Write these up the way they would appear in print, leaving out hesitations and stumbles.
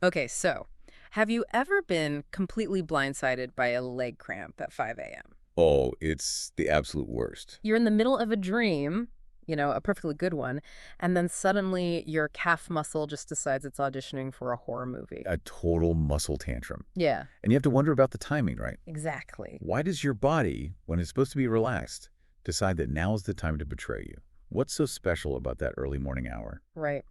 Okay, so have you ever been completely blindsided by a leg cramp at 5 a.m.? Oh, it's the absolute worst. You're in the middle of a dream, a perfectly good one, and then suddenly your calf muscle just decides it's auditioning for a horror movie. A total muscle tantrum. Yeah, And you have to wonder about the timing, right? exactly. Why does your body, when it's supposed to be relaxed, decide that now is the time to betray you? What's so special about that early morning hour? Right.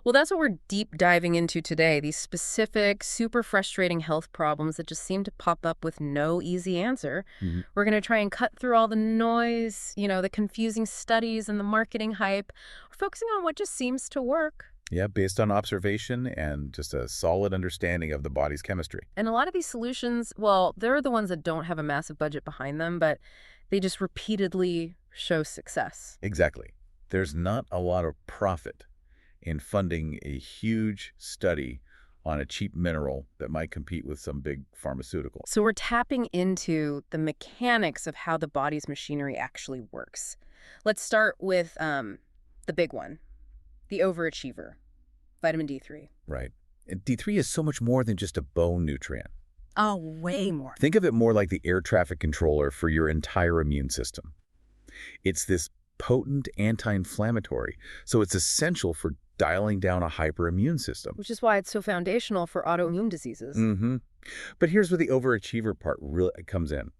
Well, that's what we're deep diving into today, these specific, super frustrating health problems that just seem to pop up with no easy answer. Mhm. We're going to try and cut through all the noise, the confusing studies and the marketing hype. We're focusing on what just seems to work. Yeah, based on observation and just a solid understanding of the body's chemistry. And a lot of these solutions, well, they're the ones that don't have a massive budget behind them, but they just repeatedly show success. Exactly. There's not a lot of profit in funding a huge study on a cheap mineral that might compete with some big pharmaceutical. So we're tapping into the mechanics of how the body's machinery actually works. Let's start with the big one, the overachiever, vitamin D3. Right. And D3 is so much more than just a bone nutrient. Oh, way more. Think of it more like the air traffic controller for your entire immune system. It's this potent anti-inflammatory, so it's essential for dialing down a hyperimmune system. Which is why it's so foundational for autoimmune diseases. Mm-hmm. But here's where the overachiever part really comes in.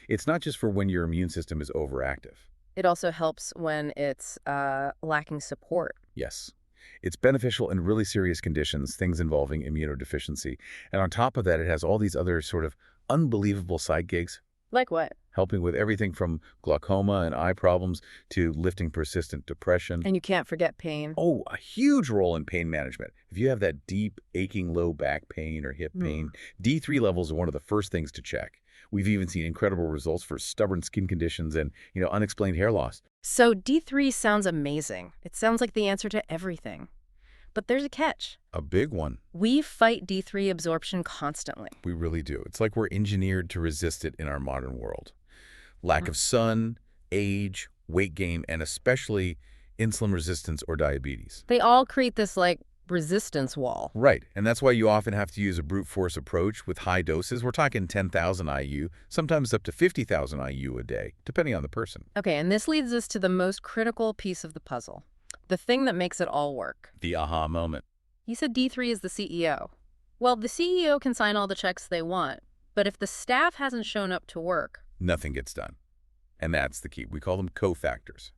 It's not just for when your immune system is overactive. It also helps when it's lacking support. Yes. It's beneficial in really serious conditions, things involving immunodeficiency. And on top of that, it has all these other sort of unbelievable side gigs, Like what? helping with everything from glaucoma and eye problems to lifting persistent depression. And you can't forget pain. Oh, a huge role in pain management. If you have that deep, aching low back pain or hip pain, D3 levels are one of the first things to check. We've even seen incredible results for stubborn skin conditions and, unexplained hair loss. So D3 sounds amazing. It sounds like the answer to everything. But there's a catch. A big one. We fight D3 absorption constantly. We really do. It's like we're engineered to resist it in our modern world. Lack of sun, age, weight gain, and especially insulin resistance or diabetes. They all create this, resistance wall. Right, and that's why you often have to use a brute force approach with high doses. We're talking 10,000 IU, sometimes up to 50,000 IU a day, depending on the person. Okay, and this leads us to the most critical piece of the puzzle. The thing that makes it all work. The aha moment. You said D3 is the CEO. Well, the CEO can sign all the checks they want, but if the staff hasn't shown up to work... Nothing gets done. And that's the key. We call them cofactors.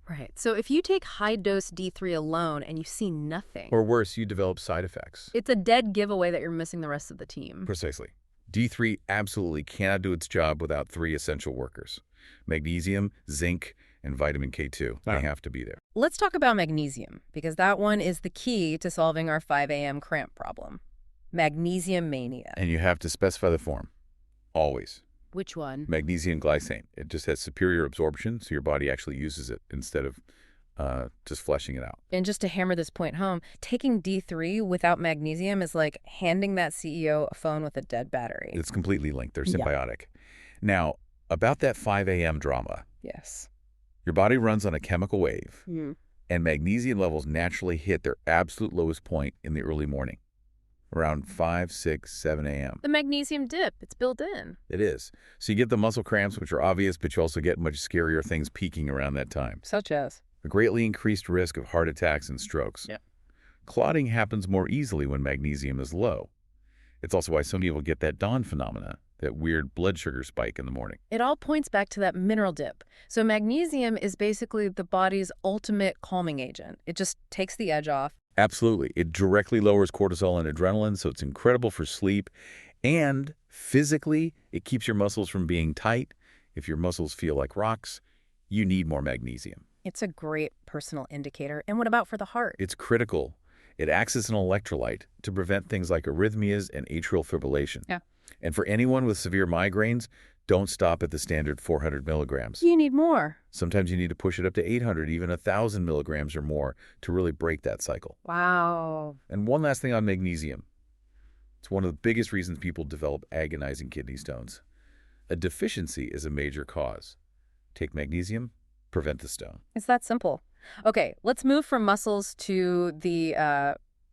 Right. So if you take high-dose D3 alone and you see nothing... Or worse, you develop side effects. It's a dead giveaway that you're missing the rest of the team. Precisely. D3 absolutely cannot do its job without three essential workers. Magnesium, zinc, and vitamin K2. They have to be there. Let's talk about magnesium, because that one is the key to solving our 5 a.m. cramp problem. Magnesium mania. And you have to specify the form. Always. Which one? Magnesium glycine. It just has superior absorption, so your body actually uses it instead of just flushing it out. And just to hammer this point home, taking D3 without magnesium is like handing that CEO a phone with a dead battery. It's completely linked. They're Yeah. symbiotic. Now, about that 5 a.m. drama. Yes. Your body runs on a chemical wave, and magnesium levels naturally hit their absolute lowest point in the early morning, around 5, 6, 7 a.m. The magnesium dip, it's built in. It is. So you get the muscle cramps, which are obvious, but you also get much scarier things peaking around that time. Such as? A greatly increased risk of heart attacks and strokes. Yep. Clotting happens more easily when magnesium is low. It's also why some people get that dawn phenomena, that weird blood sugar spike in the morning. It all points back to that mineral dip. So magnesium is basically the body's ultimate calming agent. It just takes the edge off. Absolutely. It directly lowers cortisol and adrenaline, so it's incredible for sleep. And physically, it keeps your muscles from being tight. If your muscles feel like rocks, you need more magnesium. It's a great personal indicator. And what about for the heart? It's critical. It acts as an electrolyte to prevent things like arrhythmias and atrial fibrillation. Yeah. And for anyone with severe migraines, don't stop at the standard 400 milligrams. You need more. Sometimes you need to push it up to 800, even 1,000 milligrams or more to really break that cycle. Wow. And one last thing on magnesium. It's one of the biggest reasons people develop agonizing kidney stones. A deficiency is a major cause. Take magnesium, prevent the stone. It's that simple. Okay, let's move from muscles to the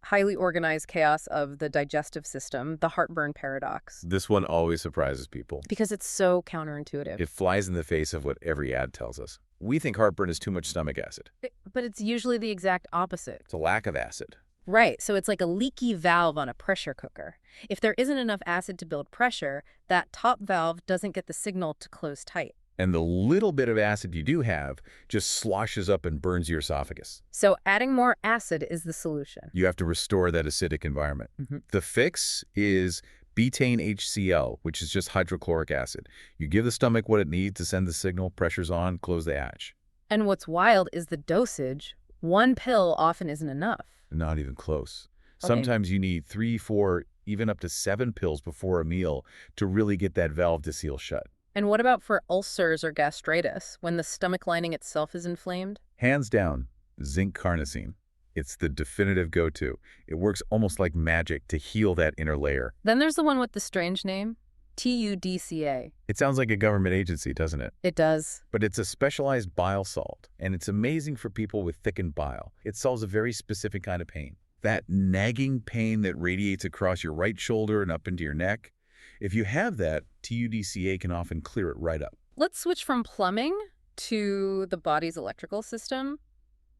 highly organized chaos of the digestive system, the heartburn paradox, This one always surprises people. because it's so counterintuitive. It flies in the face of what every ad tells us. We think heartburn is too much stomach acid. But it's usually the exact opposite. It's a lack of acid. Right, so it's like a leaky valve on a pressure cooker. If there isn't enough acid to build pressure, that top valve doesn't get the signal to close tight. And the little bit of acid you do have just sloshes up and burns your esophagus. So adding more acid is the solution. You have to restore that acidic environment. Mhm. The fix is Betaine HCl, which is just hydrochloric acid. You give the stomach what it needs to send the signal, pressure's on, close the hatch. And what's wild is the dosage. One pill often isn't enough. Not even close. Okay. Sometimes you need 3, 4, even up to 7 pills before a meal to really get that valve to seal shut. And what about for ulcers or gastritis, when the stomach lining itself is inflamed? Hands down, Zinc Carnosine. It's the definitive go-to. It works almost like magic to heal that inner layer. Then there's the one with the strange name, TUDCA. It sounds like a government agency, doesn't it? It does. But it's a specialized bile salt, and it's amazing for people with thickened bile. It solves a very specific kind of pain. That nagging pain that radiates across your right shoulder and up into your neck. If you have that, TUDCA can often clear it right up. Let's switch from plumbing to the body's electrical system,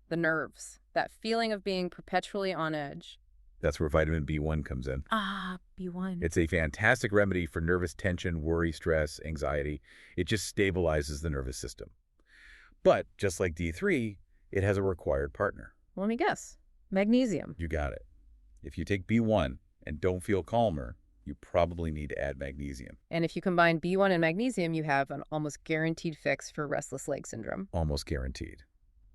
the nerves, that feeling of being perpetually on edge. That's where vitamin B1 comes in. Ah, B1. It's a fantastic remedy for nervous tension, worry, stress, anxiety. It just stabilizes the nervous system. But just like D3, it has a required partner. Let me guess. Magnesium. You got it. If you take B1 and don't feel calmer, you probably need to add magnesium. And if you combine B1 and magnesium, you have an almost guaranteed fix for restless leg syndrome. Almost guaranteed.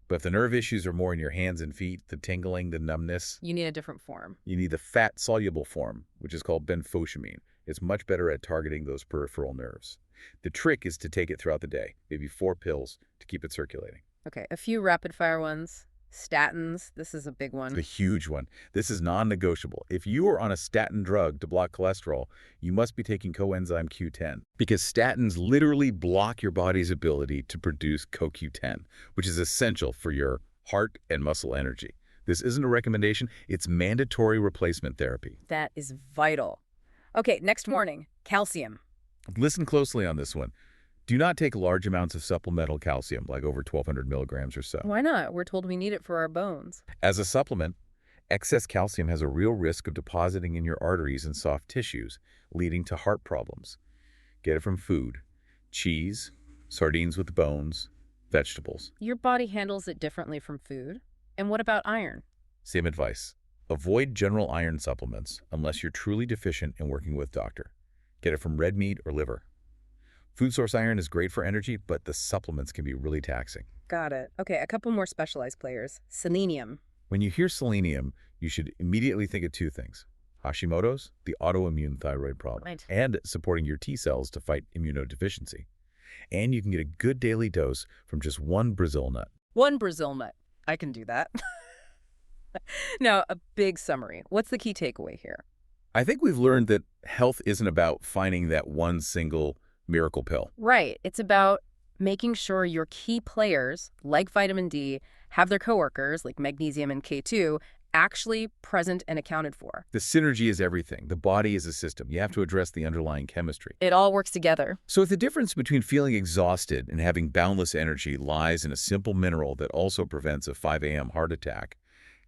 But if the nerve issues are more in your hands and feet, the tingling, the numbness, You need a different form. you need the fat-soluble form, which is called benfotiamine. It's much better at targeting those peripheral nerves. The trick is to take it throughout the day, maybe 4 pills to keep it circulating. Okay, a few rapid-fire ones. Statins, this is a big one. The huge one. This is non-negotiable. If you are on a statin drug to block cholesterol, you must be taking coenzyme Q10 because statins literally block your body's ability to produce CoQ10, which is essential for your heart and muscle energy. This isn't a recommendation. It's mandatory replacement therapy. That is vital. Okay, next morning, calcium. Listen closely on this one. Do not take large amounts of supplemental calcium, like over 1,200 milligrams or so. Why not? We're told we need it for our bones. As a supplement, excess calcium has a real risk of depositing in your arteries and soft tissues, leading to heart problems. Get it from food, cheese, sardines with bones, vegetables. Your body handles it differently from food. And what about iron? Same advice. Avoid general iron supplements unless you're truly deficient and working with doctor. Get it from red meat or liver. Food source iron is great for energy, but the supplements can be really taxing. Got it. Okay, a couple more specialized players. Selenium. When you hear selenium, you should immediately think of 2 things. Hashimoto's, the autoimmune thyroid problem, Right. and supporting your T cells to fight immunodeficiency. And you can get a good daily dose from just 1 Brazil nut. 1 Brazil nut. I can do that. Now, a big summary. What's the key takeaway here? I think we've learned that health isn't about finding that one single miracle pill. Right. It's about making sure your key players, like vitamin D, have their coworkers, like magnesium and K2, actually present and accounted for. The synergy is everything. The body is a system. You have to address the underlying chemistry. It all works together. So if the difference between feeling exhausted and having boundless energy lies in a simple mineral that also prevents a 5 a.m. heart attack,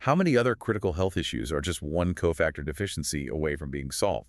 how many other critical health issues are just one cofactor deficiency away from being solved?